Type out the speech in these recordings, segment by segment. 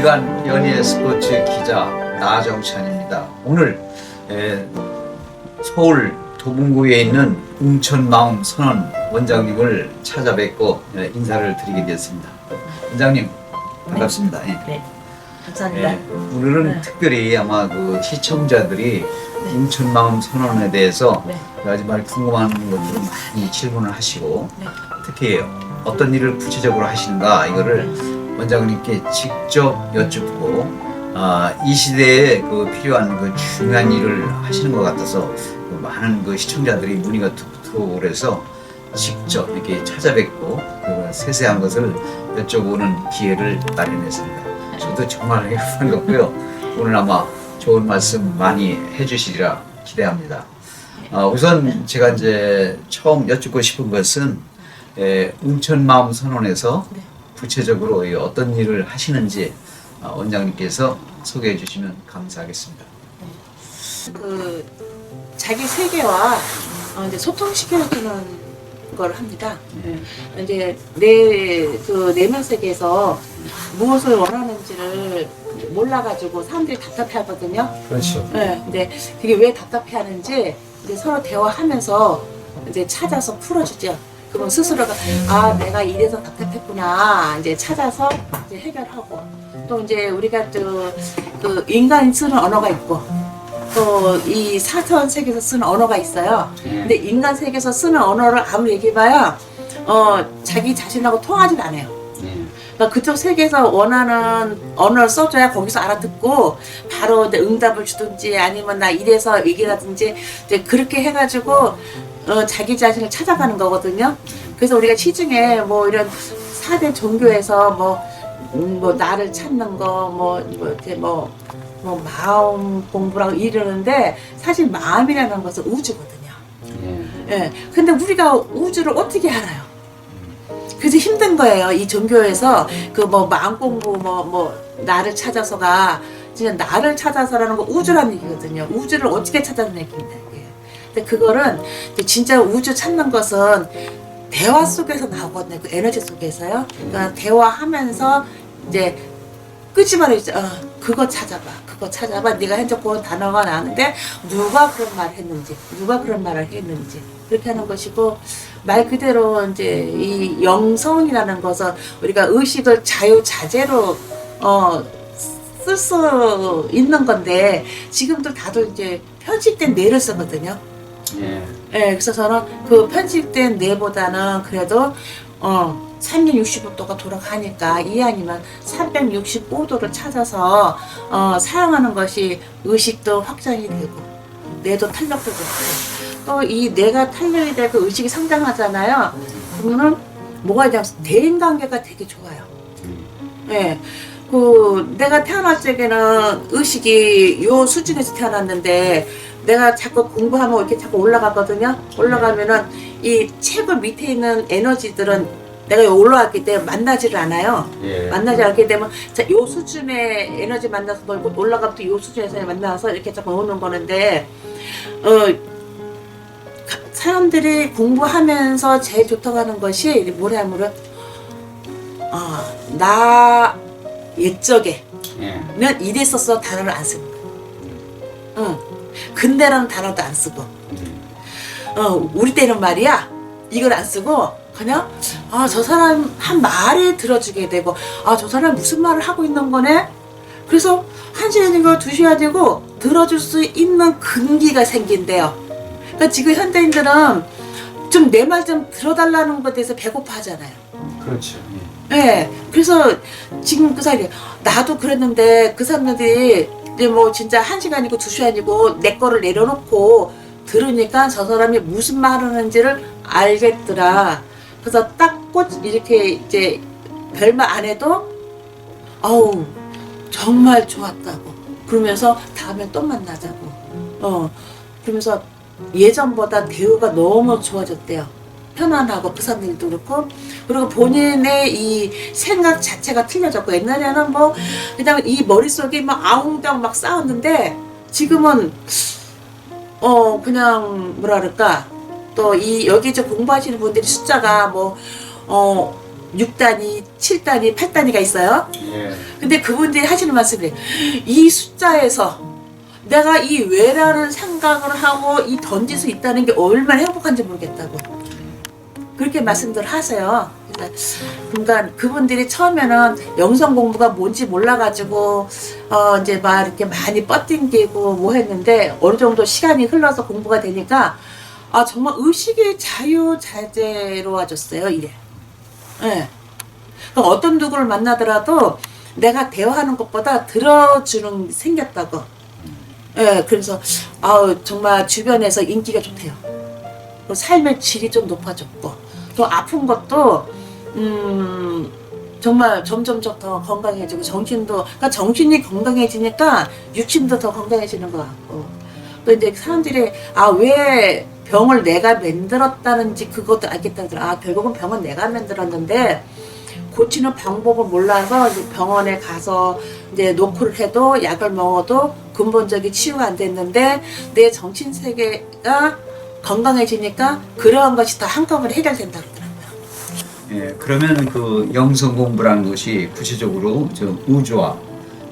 일간 연예 스포츠 기자 나정찬입니다. 오늘 서울 도봉구에 있는 웅천마음 선원 원장님을 찾아뵙고 인사를 드리게 되었습니다. 원장님 반갑습니다. 네, 네. 감사합니다. 오늘은 특별히 아마 그 시청자들이 웅천마음 선원에 대해서 아주 많이 궁금한 것들을 많이 질문을 하시고 특히 어떤 일을 구체적으로 하시는가 이거를 원장님께 직접 여쭙고 이 시대에 그 필요한 그 중요한 일을 하시는 것 같아서 그 많은 그 시청자들이 문의가 툭툭 오래서 직접 이렇게 찾아뵙고 그 세세한 것을 여쭤보는 기회를 마련했습니다. 저도 정말 반갑고요. 오늘 아마 좋은 말씀 많이 해주시리라 기대합니다. 우선 제가 이제 처음 여쭙고 싶은 것은 웅천마음 선원에서 구체적으로 어떤 일을 하시는지 원장님께서 소개해 주시면 감사하겠습니다. 그 자기 세계와 이제 소통시켜주는 걸 합니다. 이제 내 내면 세계에서 무엇을 원하는지를 몰라가지고 사람들이 답답해하거든요. 그렇죠. 네, 근데 그게 왜 답답해하는지 이제 서로 대화하면서 이제 찾아서 풀어주죠. 그러면 스스로가 내가 이래서 답답했구나 이제 찾아서 이제 해결하고 또 이제 우리가 또 그 인간이 쓰는 언어가 있고 또 이 사선 세계에서 쓰는 언어가 있어요. 근데 인간 세계에서 쓰는 언어를 아무리 얘기해봐야 자기 자신하고 통하진 않아요. 그러니까 그쪽 세계에서 원하는 언어를 써줘야 거기서 알아듣고 바로 이제 응답을 주든지 아니면 나 이래서 얘기라든지 이제 그렇게 해가지고 자기 자신을 찾아가는 거거든요. 그래서 우리가 시중에 뭐 이런 4대 종교에서 뭐 나를 찾는 거 이렇게 뭐 마음 공부라고 이러는데 사실 마음이라는 것은 우주거든요. 예. 근데 우리가 우주를 어떻게 알아요? 그래서 힘든 거예요. 이 종교에서 그 뭐 마음 공부 뭐 나를 찾아서가 진짜 나를 찾아서라는 거 우주라는 얘기거든요. 우주를 어떻게 찾아내는 얘기입니다. 근데 그거는 진짜 우주 찾는 것은 대화 속에서 나오거든요. 그 에너지 속에서요. 그러니까 대화하면서 이제 끄집어내죠. 그거 찾아봐. 네가 현재 그 단어가 나오는데 누가 그런 말을 했는지, 누가 그런 말을 했는지 그렇게 하는 것이고 말 그대로 이제 이 영성이라는 것은 우리가 의식을 자유자재로 쓸 수 있는 건데 지금도 다들 이제 편집된 뇌를 쓰거든요. 그래서 저는 그 편집된 뇌보다는 그래도 365도가 돌아가니까 이 아니면 365도를 찾아서 사용하는 것이 의식도 확장이 되고 뇌도 탄력도 되고 또 이 뇌가 탄력이 되고 의식이 성장하잖아요. 그러면은 뭐가 되냐면 대인관계가 되게 좋아요. 그 내가 태어날 적에는 의식이 요 수준에서 태어났는데 내가 자꾸 공부하면 이렇게 자꾸 올라가거든요. 올라가면은 이 책을 밑에 있는 에너지들은 내가 올라왔기 때문에 만나지를 않아요. 만나지 않게 되면 요 수준의 에너지 만나서 놀고 올라가면 또 요 수준에서 만나서 이렇게 자꾸 오는 거는데 사람들이 공부하면서 제일 좋다고 하는 것이 뭐냐면은 나 옛적에는 이랬었어 단어를 안 쓰는 거야. 근데라는 단어도 안 쓰고 우리 때는 말이야 이걸 안 쓰고 그냥 저 사람 한 말에 들어주게 되고 저 사람 무슨 말을 하고 있는 거네. 그래서 1시간이고 2시간이고 들어줄 수 있는 근기가 생긴대요. 그러니까 지금 현대인들은 좀 내 말 좀 들어달라는 것에 대해서 배고파하잖아요. 그렇죠. 그래서 지금 그 사람이 나도 그랬는데 그 사람들이 이제 뭐 진짜 1시간이고 2시간이고 내 거를 내려놓고 들으니까 저 사람이 무슨 말 하는지를 알겠더라. 그래서 딱 꼭 이렇게 이제 별말 안 해도 정말 좋았다고 그러면서 다음에 또 만나자고 그러면서 예전보다 대우가 너무 좋아졌대요. 편안하고 그 사람들도 그렇고 그리고 본인의 이 생각 자체가 틀려졌고 옛날에는 뭐 그냥 이 머릿속에 막 아웅다웅 막 싸웠는데 지금은 그냥 뭐라 그럴까 또 이 여기 공부하시는 분들이 숫자가 6단위, 7단위, 8단위가 있어요. 예. 근데 그분들이 하시는 말씀이 이 숫자에서 내가 이 외라를 생각을 하고 이 던질 수 있다는 게 얼마나 행복한지 모르겠다고 그렇게 말씀들 하세요. 그러니까 그분들이 처음에는 영성 공부가 뭔지 몰라가지고 이제 막 이렇게 많이 뻗팅기고 뭐 했는데 어느 정도 시간이 흘러서 공부가 되니까 정말 의식이 자유자재로워졌어요. 이래. 예. 그러니까 어떤 누구를 만나더라도 내가 대화하는 것보다 들어주는 게 생겼다고. 예, 그래서 정말 주변에서 인기가 좋대요. 또 삶의 질이 좀 높아졌고 또 아픈 것도 정말 점점 더 건강해지고 정신도 그러니까 정신이 건강해지니까 육신도 더 건강해지는 것 같고 또 이제 사람들이 왜 병을 내가 만들었다는지 그것도 알겠다고 하더라. 결국은 병은 내가 만들었는데 고치는 방법을 몰라서 이제 병원에 가서 이제 노크를 해도 약을 먹어도 근본적인 치유가 안 됐는데 내 정신 세계가 건강해지니까 그러한 것이 다 한꺼번에 해결된다 그러더라고요. 예, 그러면 그 영성 공부라는 것이 구체적으로 저 우주와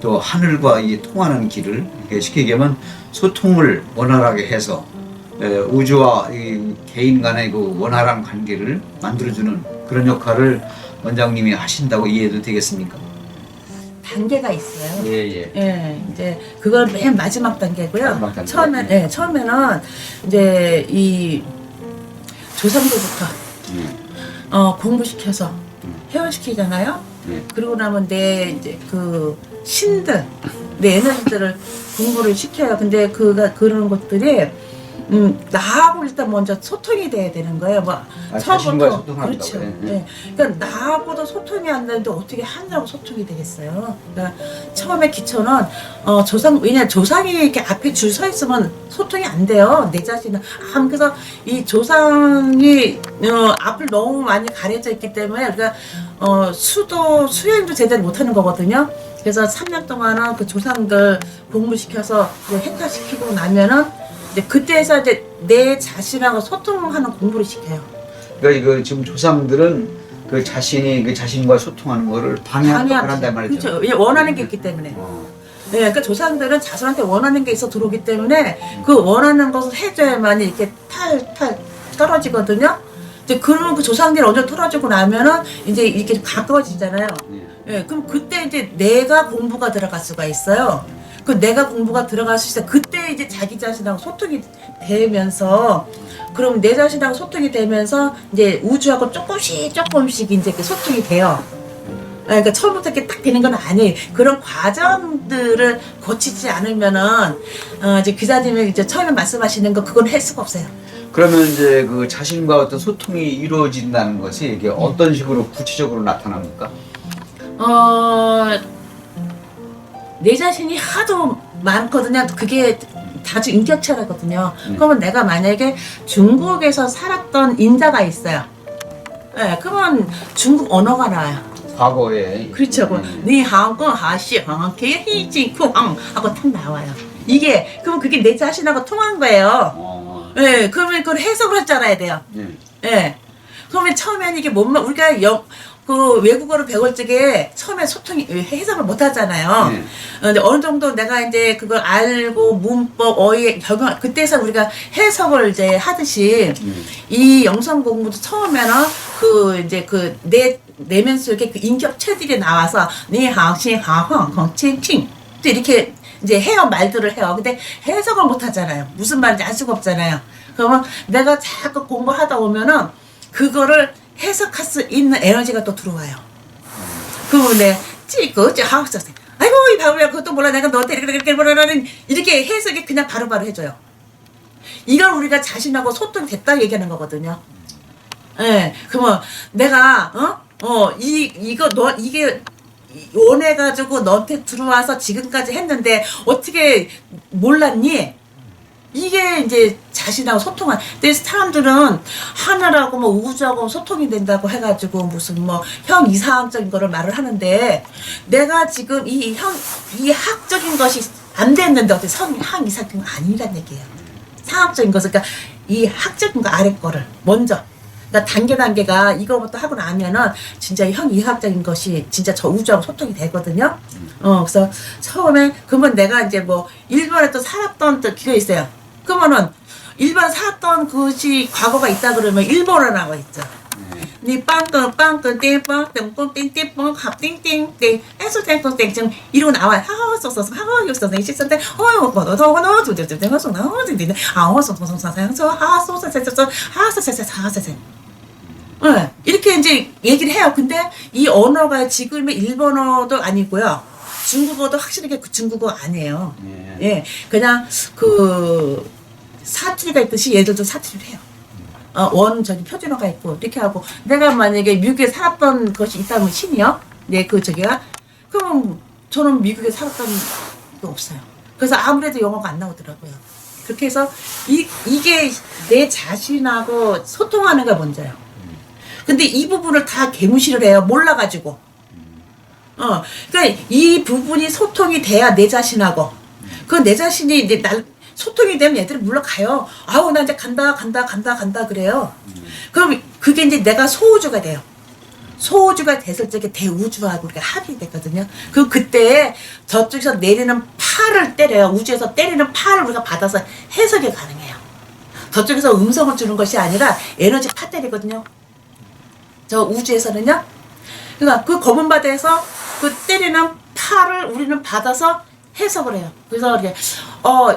또 하늘과 이 통하는 길을 이렇게 쉽게 얘기하면 소통을 원활하게 해서 우주와 이 개인 간의 그 원활한 관계를 만들어주는 그런 역할을 원장님이 하신다고 이해해도 되겠습니까? 단계가 있어요. 예. 예, 이제 그건 맨 마지막 단계고요. 마지막 단계. 처음에는 이제 이 조상들부터 공부시켜서 회원시키잖아요. 그러고 나면 내 이제 그 신들, 내 에너지들을 공부를 시켜요. 근데 그런 것들이 나하고 일단 먼저 소통이 돼야 되는 거예요. 자신과 소통한다고. 그렇죠. 네. 그러니까 나하고도 소통이 안 되는데 어떻게 하느라고 소통이 되겠어요. 그러니까 처음에 기초는 왜냐 조상이 이렇게 앞에 줄 서 있으면 소통이 안 돼요. 내 자신은 그래서 이 조상이 앞을 너무 많이 가려져 있기 때문에 그러니까 수행도 제대로 못하는 거거든요. 그래서 3년 동안은 그 조상들 공부시켜서 이제 획화시키고 나면은 그때에서 이제 내 자신하고 소통하는 공부를 시켜요. 그러니까 이거 지금 조상들은 그 자신이 그 자신과 소통하는 거를 방해한다고 한단 말이죠. 그렇죠. 원하는 게 있기 때문에. 네, 그러니까 조상들은 자손한테 원하는 게 있어 들어오기 때문에 그 원하는 것을 해줘야만 이렇게 탈 떨어지거든요. 이제 그러면 그 조상들이 언제 떨어지고 나면은 이제 이렇게 가까워지잖아요. 네, 그럼 그때 이제 내가 공부가 들어갈 수가 있어요. 그 내가 공부가 들어갈 수 있어. 그때 이제 자기 자신하고 소통이 되면서, 그럼 내 자신하고 소통이 되면서 이제 우주하고 조금씩 이제 소통이 돼요. 그러니까 처음부터 이렇게 딱 되는 건 아니에요. 그런 과정들을 거치지 않으면은 이제 기자님이 이제 처음에 말씀하시는 거 그건 할 수가 없어요. 그러면 이제 그 자신과 어떤 소통이 이루어진다는 것이 이게 어떤 식으로 구체적으로 나타납니까? 내 자신이 하도 많거든요. 그게 다주 인격체라거든요. 그러면 내가 만약에 중국에서 살았던 인자가 있어요. 네, 그러면 중국 언어가 나와요. 과거에. 그렇죠. 니하고 하시항 개희진쿠항 하고 딱 나와요. 이게 그럼 그게 내 자신하고 통한 거예요. 네, 그러면 그걸 해석을 할 줄 알아야 돼요. 네. 그러면 처음에는 이게 우리가 그 외국어를 배울 적에 처음에 소통이 해석을 못 하잖아요. 근데 어느 정도 내가 이제 그걸 알고 문법, 어휘 적용 그때서 우리가 해석을 이제 하듯이 이 영성 공부도 처음에는 그 이제 그 내 내면 속에 그 인격체들이 나와서 니하시하황콩칭칭 이렇게 이제 해요. 말들을 해요. 근데 해석을 못 하잖아요. 무슨 말인지 알 수가 없잖아요. 그러면 내가 자꾸 공부하다 보면은 그거를 해석할 수 있는 에너지가 또 들어와요. 그러면 아이고 이 바보야 그것도 몰라 내가 너한테 이렇게 해석이 그냥 바로바로 해줘요. 이걸 우리가 자신하고 소통됐다 얘기하는 거거든요. 예, 그러면 내가 이게 원해가지고 너한테 들어와서 지금까지 했는데 어떻게 몰랐니? 이게 이제 자신하고 소통한. 근데 사람들은 하늘하고 뭐 우주하고 소통이 된다고 해가지고 무슨 뭐 형 이상적인 거를 말을 하는데 내가 지금 이 학적인 것이 안 됐는데 어떻게 형 이상적인 거 아니란 얘기예요. 상학적인 것은 그러니까 이 학적인 거 아래 거를 먼저 그러니까 단계가 이거부터 하고 나면은 진짜 형이학적인 것이 진짜 저 우주하고 소통이 되거든요. 그래서 처음에 그러면 내가 이제 뭐 일본에 또 살았던 또 기가 있어요. 그러면은 일본 살았던 그것이 과거가 있다 그러면 일본어 나와 있죠. 니 빵끈 띵빵 띵뽕 띵띵뽕 합띵띵띵 에서 땡뽕 땡증 이러고 나와요. 하하 쏘쏘쏘 하하 욕쏘쏘 이식선데 뭐너너너너 두두두두 허쏘 나오는데 쏘쏘쏘쏘 하하 쏘쏘쏘쏘 하하 쏘쏘쏘 하하 쏘쏘 이렇게 이제 얘기를 해요. 근데 이 언어가 지금의 일본어도 아니고요. 중국어도 확실하게 그 중국어 아니에요. 예, 그냥 그 사투리가 있듯이 얘들도 사투리를 해요. 저기 표준어가 있고 이렇게 하고 내가 만약에 미국에 살았던 것이 있다면 신이요? 네, 그 저기가 그럼 저는 미국에 살았던 게 없어요. 그래서 아무래도 영어가 안 나오더라고요. 그렇게 해서 이게 내 자신하고 소통하는 게 먼저요. 근데 이 부분을 다 개무시를 해요. 몰라가지고. 그러니까 이 부분이 소통이 돼야 내 자신하고 그 내 자신이 이제 소통이 되면 얘들이 물러가요. 아우 나 이제 간다 그래요. 그럼 그게 이제 내가 소우주가 돼요. 소우주가 됐을 적에 대우주하고 우리가 합이 됐거든요. 그때 저쪽에서 내리는 파를 때려요. 우주에서 때리는 파를 우리가 받아서 해석이 가능해요. 저쪽에서 음성을 주는 것이 아니라 에너지 파 때리거든요. 저 우주에서는요. 그러니까 그 검은 바다에서 그 때리는 파를 우리는 받아서 해석을 해요. 그래서 이렇게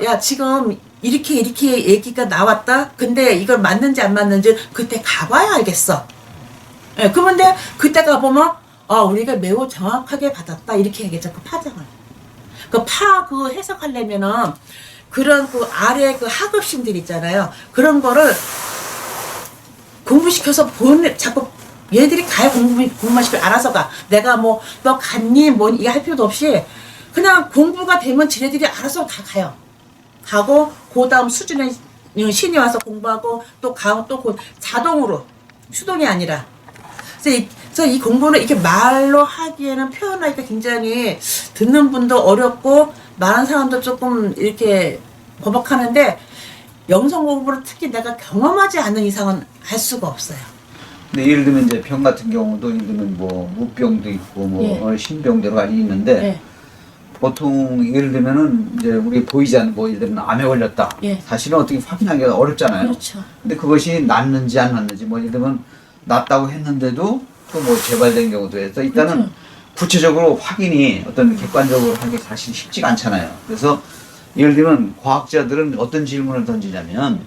야 지금 이렇게 얘기가 나왔다. 근데 이걸 맞는지 안 맞는지 그때 가봐야 알겠어. 예, 그런데 그때 가보면 우리가 매우 정확하게 받았다 이렇게 얘기했죠. 그 파장을. 그 해석하려면은 그런 그 아래 그 하급심들 있잖아요. 그런 거를 공부시켜서 자꾸 얘들이 가야 공부만 시켜 알아서 가. 내가 뭐 너 갔니 뭐 이거 할 필요도 없이 그냥 공부가 되면 지네들이 알아서 다 가요. 가고 그 다음 수준의 신이 와서 공부하고 또 자동으로 수동이 아니라. 그래서 이 공부는 이렇게 말로 하기에는 표현하기가 굉장히 듣는 분도 어렵고 말하는 사람도 조금 이렇게 버벅하는데 영성 공부를 특히 내가 경험하지 않는 이상은 할 수가 없어요. 근데 예를 들면 이제 병 같은 경우도 예를 들면 뭐 무병도 있고 뭐 신병 여러 가지 있는데 보통 예를 들면은 이제 우리 보이지 않는 뭐 예를 들면 암에 걸렸다. 사실은 어떻게 확인하기가 어렵잖아요. 그렇죠. 근데 그것이 낫는지 안 낫는지 뭐 예를 들면 낫다고 했는데도 또 뭐 재발된 경우도 해서 일단은 그렇죠. 구체적으로 확인이 어떤 객관적으로 하기 사실 쉽지가 않잖아요. 그래서 예를 들면 과학자들은 어떤 질문을 던지냐면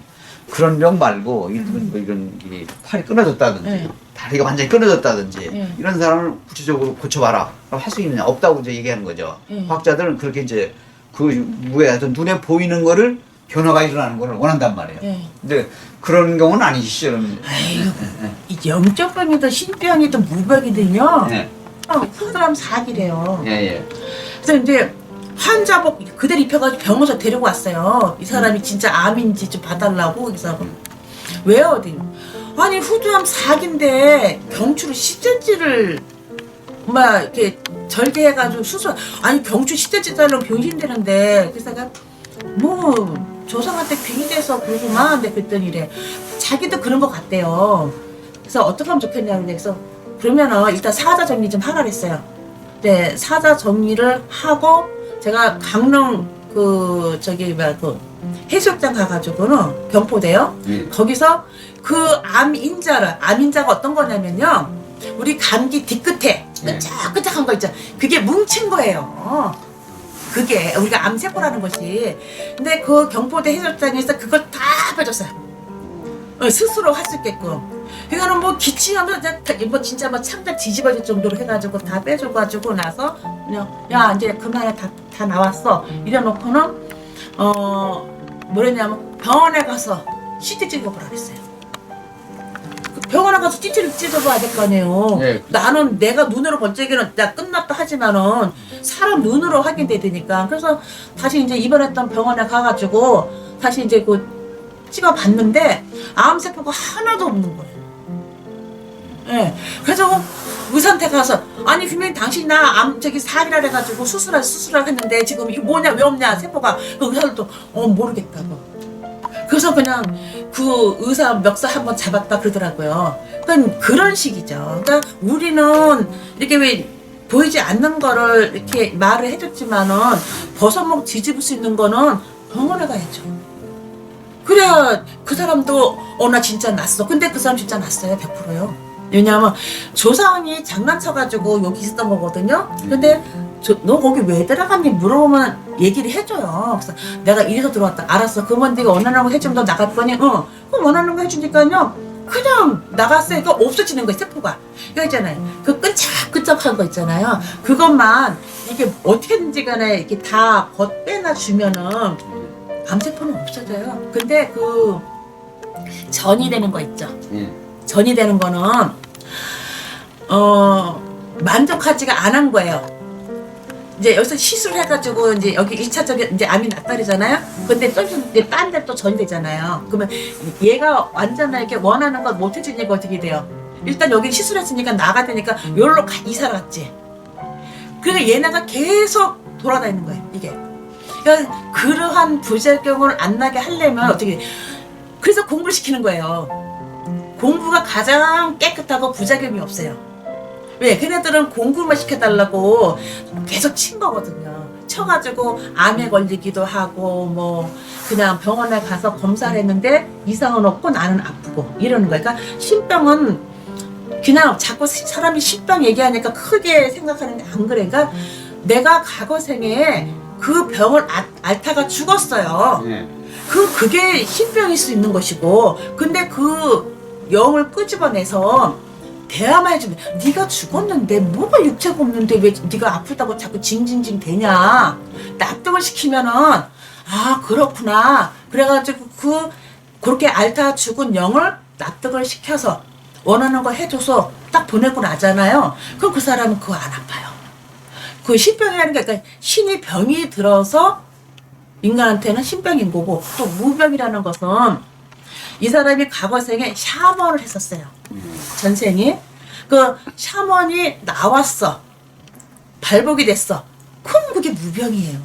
그런 병 말고 예를 들면 뭐 이런 팔이 끊어졌다든지 다리가 완전히 끊어졌다든지 이런 사람을 구체적으로 고쳐봐라. 그럼 할 수 있느냐? 없다고 이제 얘기하는 거죠. 과학자들은 그렇게 이제 그 무에 하여튼 눈에 보이는 거를 변화가 일어나는 걸 원한단 말이에요. 근데 그런 경우는 아니시죠, 여러분? 이 영적병이든 신병이든 무병이든요. 그 사람 사기래요. 그래서 이제 환자복 그대로 입혀가지고 병원에서 데리고 왔어요. 이 사람이 진짜 암인지 좀 봐달라고. 그래서 왜요? 아니 후두암 사기인데 경추로 10cm를 막 이렇게 절개해가지고 수술. 아니 경추 10cm 자르면 병신되는데. 그래서 내가 뭐 조상한테 빙이 돼서 그러구만. 근데 그랬더니 이래 자기도 그런 것 같대요. 그래서 어떻게 하면 좋겠냐고. 그래서 그러면은 일단 사자 정리 좀 하라 그랬어요. 네, 사자 정리를 하고 제가 강릉 그 해수욕장 가가지고는 경포대요. 거기서 그 암인자가 어떤 거냐면요. 우리 감기 뒤끝에 끈적끈적한 거 있죠. 그게 뭉친 거예요. 그게 우리가 암세포라는 것이. 근데 그 경포대 해수욕장에서 그걸 다 빼줬어요. 스스로 할 수 있게끔. 이거는 뭐 기침하면 뭐 진짜 막 창자 뒤집어질 정도로 해가지고 다 빼줘가지고 나서 그냥 야 이제 그만해 다 나왔어 이래놓고는 뭐랬냐면 병원에 가서 CT 찍어보라 그랬어요. 병원에 가서 CT를 찍어봐야 될 거 아니에요. 나는 내가 눈으로 본 적에는 나 끝났다 하지만은 사람 눈으로 확인돼야 되니까. 그래서 다시 이제 입원했던 병원에 가가지고 다시 이제 찍어봤는데 암세포가 하나도 없는 거예요. 그래서 의사한테 가서 아니 그러면 당신 나 사기라 해가지고 수술을 했는데 지금 이거 뭐냐 왜 없냐 세포가. 그 의사들도 모르겠다고. 그래서 그냥 그 의사 멱살 한번 잡았다 그러더라고요. 그러니까 그런 식이죠. 그러니까 우리는 이렇게 왜 보이지 않는 거를 이렇게 말을 해줬지만은 벗어먹 뒤집을 수 있는 거는 병원에 가야죠. 그래야 그 사람도 나 진짜 났어. 근데 그 사람 진짜 났어요. 100%요. 왜냐하면 조상이 장난쳐가지고 여기 있었던 거거든요. 근데 너 거기 왜 들어갔니? 물어보면 얘기를 해줘요. 그래서 내가 이래서 들어왔다. 알았어. 그러면 네가 원하는 거 해주면 너 나갈 거니? 응. 그럼 원하는 거 해주니까요. 그냥 나갔어요. 그러니까 없어지는 거예요. 세포가. 이거 있잖아요. 그 끈적끈적한 거 있잖아요. 그것만 이게 어떻게든지 간에 이렇게 다 겉빼나 주면은 암세포는 없어져요. 근데 그 전이 되는 거 있죠. 전이 되는 거는 만족하지가 않은 거예요. 이제 여기서 시술해가지고 이제 여기 1차적인 이제 암이 났다잖아요. 근데 또 이제 딴 데 또 전이 되잖아요. 그러면 얘가 완전하게 원하는 걸 못 해주니까 어떻게 돼요? 일단 여기 시술했으니까 나가 되니까 여기로 이사를 갔지. 그러니까 얘네가 계속 돌아다니는 거예요. 이게. 그러니까 그러한 부작용을 안 나게 하려면 어떻게? 그래서 공부를 시키는 거예요. 공부가 가장 깨끗하고 부작용이 없어요. 왜? 걔네들은 공부만 시켜달라고 계속 친 거거든요. 쳐가지고 암에 걸리기도 하고 뭐 그냥 병원에 가서 검사를 했는데 이상은 없고 나는 아프고 이러는 거예요. 그러니까 신병은 그냥 자꾸 사람이 신병 얘기하니까 크게 생각하는데 안 그래. 그러니까 내가 과거생에 그 병을 앓다가 죽었어요. 그게 신병일 수 있는 것이고, 근데 그 영을 끄집어내서 대화만 해주면 네가 죽었는데 뭐가 육체가 없는데 왜 네가 아프다고 자꾸 징징징 대냐 납득을 시키면은 아 그렇구나 그래가지고 그렇게 앓다 죽은 영을 납득을 시켜서 원하는 거 해줘서 딱 보내고 나잖아요. 그럼 그 사람은 그거 안 아파요. 그 신병이라는 게 그러니까 신이 병이 들어서 인간한테는 신병인 거고, 또 무병이라는 것은 이 사람이 과거생에 샤먼을 했었어요. 전생에 그 샤먼이 나왔어, 발복이 됐어. 그럼 그게 무병이에요.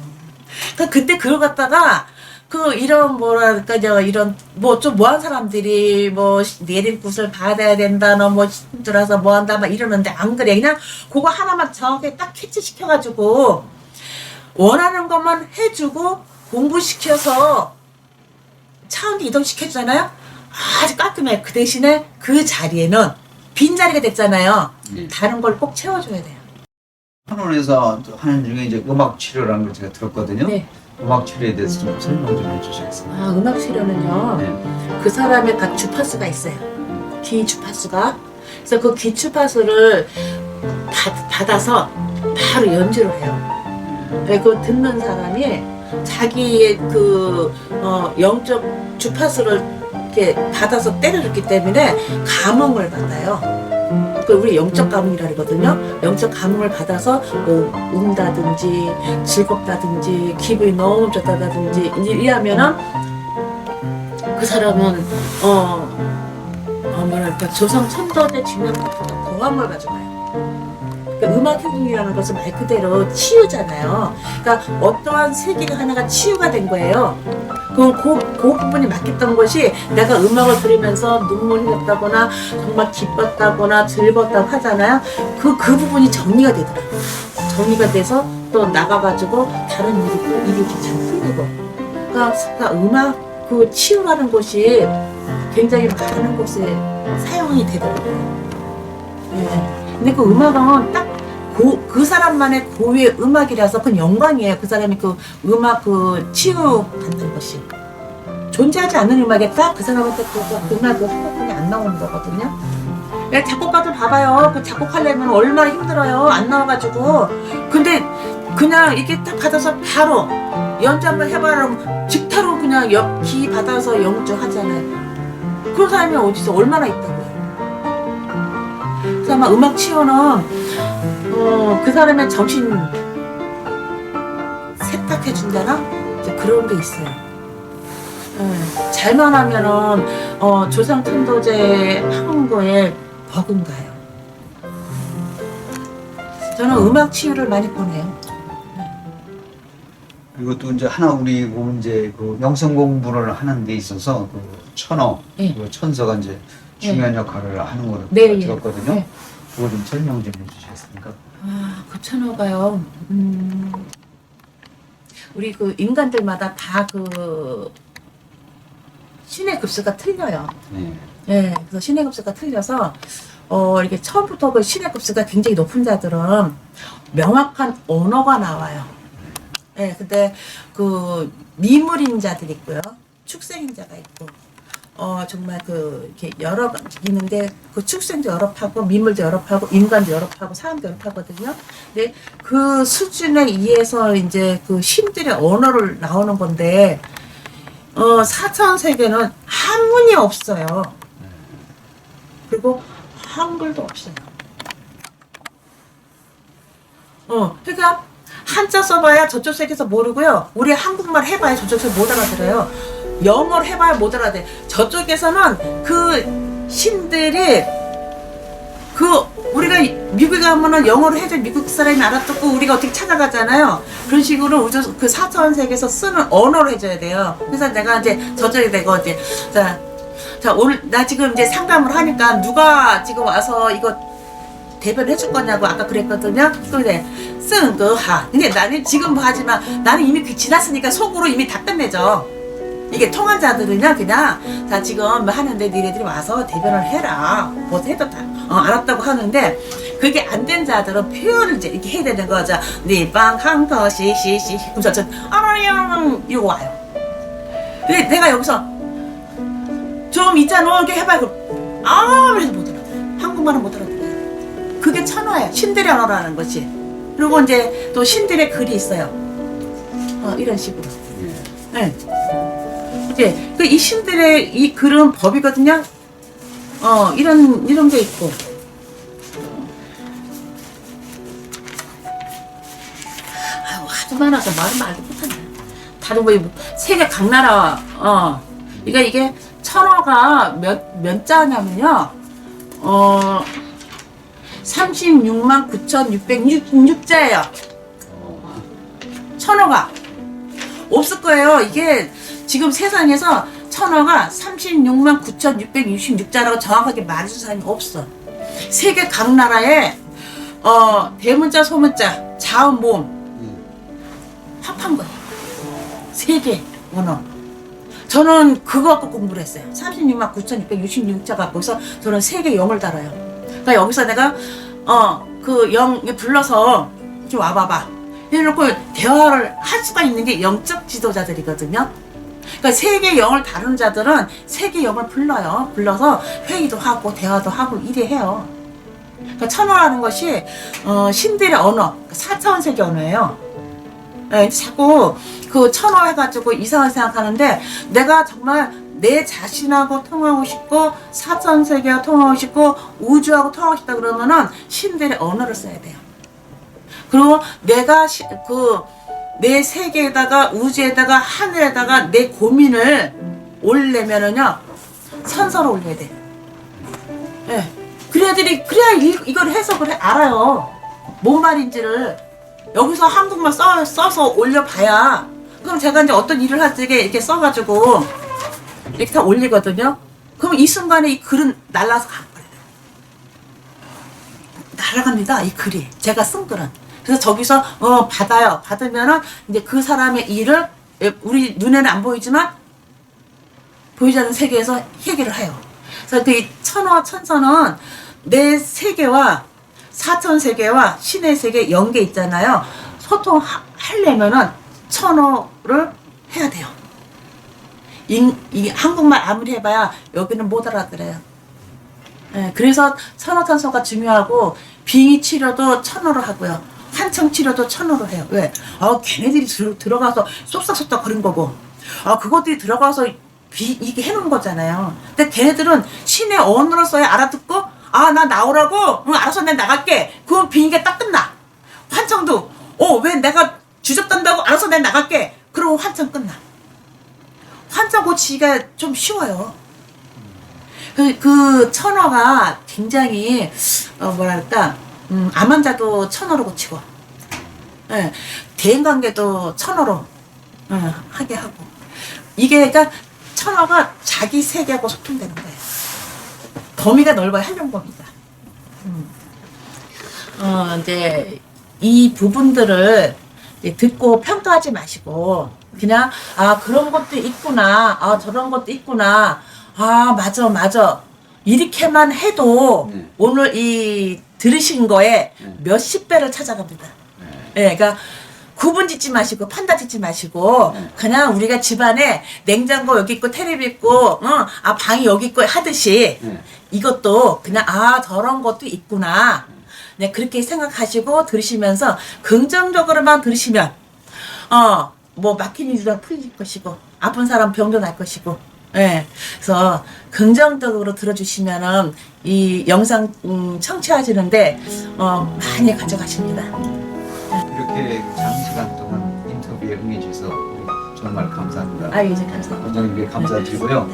그러니까 그때 그걸 갖다가 그 이런 뭐랄까 이런 뭐 좀 뭐한 사람들이 뭐 내림굿을 받아야 된다, 너 뭐 힘들어서 뭐 한다 막 이러는데 안 그래. 그냥 그거 하나만 정확하게 딱 캐치시켜가지고 원하는 것만 해주고 공부시켜서 차원도 이동시켜주잖아요. 아주 깔끔해. 그 대신에 그 자리에는 빈자리가 됐잖아요. 다른 걸 꼭 채워줘야 돼요. 한원에서 하는 중에 이제 음악 치료라는 걸 제가 들었거든요. 네. 음악 치료에 대해서 좀 설명 좀 해주시겠어요? 아, 음악 치료는요. 네. 그 사람의 각 주파수가 있어요. 귀 주파수가. 그래서 그 귀 주파수를 받아서 바로 연주를 해요. 그 듣는 사람이 자기의 그 영적 주파수를 이렇게 받아서 때려줬기 때문에 감흥을 받아요. 그 우리 영적 감흥이라 그러거든요. 영적 감흥을 받아서 뭐 운다든지 즐겁다든지 기분이 너무 좋다든지 이러면은 그 사람은 뭐랄까 조상 천도제 지면부터 보함을 가져가요. 그러니까 음악 힐링이라는 것은 말 그대로 치유잖아요. 그러니까 어떠한 세계가 하나가 치유가 된 거예요. 그럼 그 부분이 맡겼던 것이 내가 음악을 들으면서 눈물이 났다거나 정말 기뻤다거나 즐겁다고 하잖아요. 그 부분이 정리가 되더라고요. 정리가 돼서 또 나가가지고 다른 일이 이렇게 잘 풀리고. 그러니까 음악 그 치유라는 것이 굉장히 많은 곳에 사용이 되더라고요. 네. 근데 그 음악은 딱 그 사람만의 고유의 음악이라서 그건 영광이에요. 그 사람이 그 음악 그 치유받는 것이. 존재하지 않는 음악에 딱 그 사람한테 그 음악 그 스포폰이 안 나오는 거거든요. 작곡가들 봐봐요. 그 작곡하려면 얼마나 힘들어요. 안 나와가지고. 근데 그냥 이렇게 딱 받아서 바로 연주 한번 해봐라. 직타로 그냥 기 받아서 연주하잖아요. 그런 사람이 어디서 얼마나 있다고요. 그래서 아마 음악 치유는 그 사람의 정신 세탁해준다나? 이제 그런 게 있어요. 잘만 하면은 조상 천도제 하는 거에 버금가요. 저는 음악 치유를 많이 권해요. 그리고 또 이제 하나 우리 보면 이제 그 영성 공부를 하는 데 있어서 그 천어, 예. 그 천서가 이제 중요한 역할을 하는 걸 네, 예. 들었거든요. 네. 그거 좀 설명 좀 해주시겠습니까? 아, 그 천어가요. 우리 그 인간들마다 다 그 신의 급수가 틀려요. 네. 예, 그래서 신의 급수가 틀려서 이렇게 처음부터 그 신의 급수가 굉장히 높은 자들은 명확한 언어가 나와요. 예, 근데 그 미물인 자들이 있고요, 축생인 자가 있고, 정말 그 이렇게 여러 있는데 그 축생도 여러 파고 미물도 여러 파고 인간도 여러 파고 사람도 여러 파거든요. 근데 그 수준에 의해서 이제 그 신들의 언어를 나오는 건데, 사천 세계는 한문이 없어요. 그리고 한글도 없어요. 그러니까 한자 써봐야 저쪽 세계에서 모르고요. 우리 한국말 해봐야 저쪽에서 못 알아들어요. 영어를 해봐야 못 알아들어요. 저쪽에서는 그 신들이 우리가 미국에 가면은 영어를 해도 미국 사람이 알아듣고 우리가 어떻게 찾아가잖아요. 그런 식으로 우주 그 사천 세계에서 쓰는 언어를 해줘야 돼요. 그래서 내가 이제 저쪽에 내가 이제 자 오늘 나 지금 이제 상담을 하니까 누가 지금 와서 이거 대변해 줄 거냐고 아까 그랬거든요. 근데 쓴거하. 근데 나는 지금 하지만 나는 이미 지났으니까 속으로 이미 다 끝내죠. 이게 통한 자들은요, 그냥 자 지금 하는데 니네들이 와서 대변을 해라. 뭐 해도 다 알았다고 하는데, 그게 안 된 자들은 표현을 이제 이렇게 해야 되는 거죠. 니방 항터 시시시 그럼 저 아라양 이거 와요. 근데 내가 여기서 좀 있잖아 이렇게 해봐요. 그럼 그래서 못 알아들어요. 한국말은 못 알아들어요. 그게 천어예요. 신들의 언어라는 것이. 그리고 이제 또 신들의 글이 있어요. 이런 식으로. 네. 이제 이 신들의 이 글은 법이거든요. 이런 게 있고. 아유, 하도 많아서 말은 말도 못하네. 다른 뭐 세계 각 나라 이게 천어가 몇 자냐면요. 36만 9,606자예요. 천어가 없을 거예요. 이게 지금 세상에서 천어가 36만 9,666자라고 정확하게 말해준 사람이 없어. 세계 각 나라에 대문자, 소문자, 자음, 모음 합한 거예요. 세계 언어. 저는 그거 갖고 공부를 했어요. 36만 9,666자 갖고 서 저는 세계 영을 달아요. 그러니까 여기서 내가 그 영 불러서 좀 와봐봐. 이래놓고 대화를 할 수가 있는 게 영적 지도자들이거든요. 그러니까 세계 영을 다루는 자들은 세계 영을 불러요. 불러서 회의도 하고 대화도 하고 이래 해요. 그러니까 천어라는 것이 신들의 언어, 사차원 세계 언어예요. 네, 자꾸 그 천어 해가지고 이상하게 생각하는데, 내가 정말 내 자신하고 통하고 싶고 사천 세계와 통하고 싶고 우주하고 통하고 싶다 그러면은 신들의 언어를 써야 돼요. 그리고 내가 내 세계에다가 우주에다가 하늘에다가 내 고민을 올리려면은요, 선서를 올려야 돼. 예. 그래야 이걸 해석을 알아요. 뭔 말인지를. 여기서 한국말 써서 올려봐야, 그럼 제가 이제 어떤 일을 할 때 이렇게 써가지고 이렇게 다 올리거든요. 그럼 이 순간에 이 글은 날라서 가버려요. 날아갑니다, 이 글이. 제가 쓴 글은. 그래서 저기서 받아요. 받으면은 이제 그 사람의 일을 우리 눈에는 안 보이지만 보이지 않는 세계에서 해결을 해요. 그래서 그 천어 천서는 내 세계와 사천 세계와 신의 세계 연계 있잖아요. 소통하려면은 천어를 해야 돼요. 이 한국말 아무리 해봐야 여기는 못 알아들어요. 네, 그래서 천어 천서가 중요하고, 빙의 치료도 천어로 하고요. 환청 치료도 천어로 해요. 왜? 걔네들이 들어가서 쏙싹쏙싹 거린 거고, 그것들이 들어가서 이게 해놓은 거잖아요. 근데 걔네들은 신의 언어로 써야 알아듣고, 나 나오라고? 응, 알았어, 내가 나갈게. 그럼 빙의가 딱 끝나. 환청도, 왜 내가 주접단다고? 알았어, 내가 나갈게. 그러고 환청 끝나. 환청 고치기가 좀 쉬워요. 그 천어가 굉장히, 뭐랄까, 암 환자도 천어로 고치고, 예, 대인관계도 천어로, 하게 하고 이게 그러니까 천어가 자기 세계하고 소통되는 거예요. 범위가 넓어요. 한정 범위가. 이제 이 부분들을 이제 듣고 평가하지 마시고 그냥 아 그런 것도 있구나, 아 저런 것도 있구나, 아 맞아 이렇게만 해도 네. 오늘 이 들으신 거에 몇십 배를 찾아갑니다. 예, 그러니까 구분 짓지 마시고 판단 짓지 마시고 그냥 우리가 집안에 냉장고 여기 있고 텔레비 있고 아 방이 여기 있고 하듯이 이것도 그냥 아 저런 것도 있구나. 네, 그렇게 생각하시고 들으시면서 긍정적으로만 들으시면 뭐 막힌 일도 풀릴 것이고 아픈 사람 병도 날 것이고 예. 그래서 긍정적으로 들어주시면은 이 영상 청취하시는데 많이 가져가십니다. 이렇게 장시간 동안 인터뷰에 응해주셔서 정말 감사합니다. 아유, 이제 감사합니다. 원장님께 감사드리고요.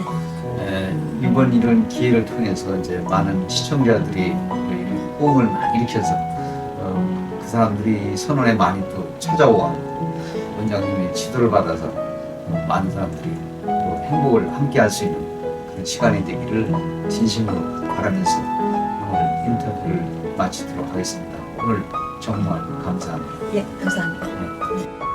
이번 이런 기회를 통해서 이제 많은 시청자들이 호응을 많이 일으켜서 그 사람들이 선원에 많이 또 찾아와 원장님의 지도를 받아서 많은 사람들이 또 행복을 함께 할 수 있는 그런 시간이 되기를 진심으로 바라면서 오늘 인터뷰를 마치도록 하겠습니다. 오늘 정말 감사합니다. 예, 감사합니다. 네.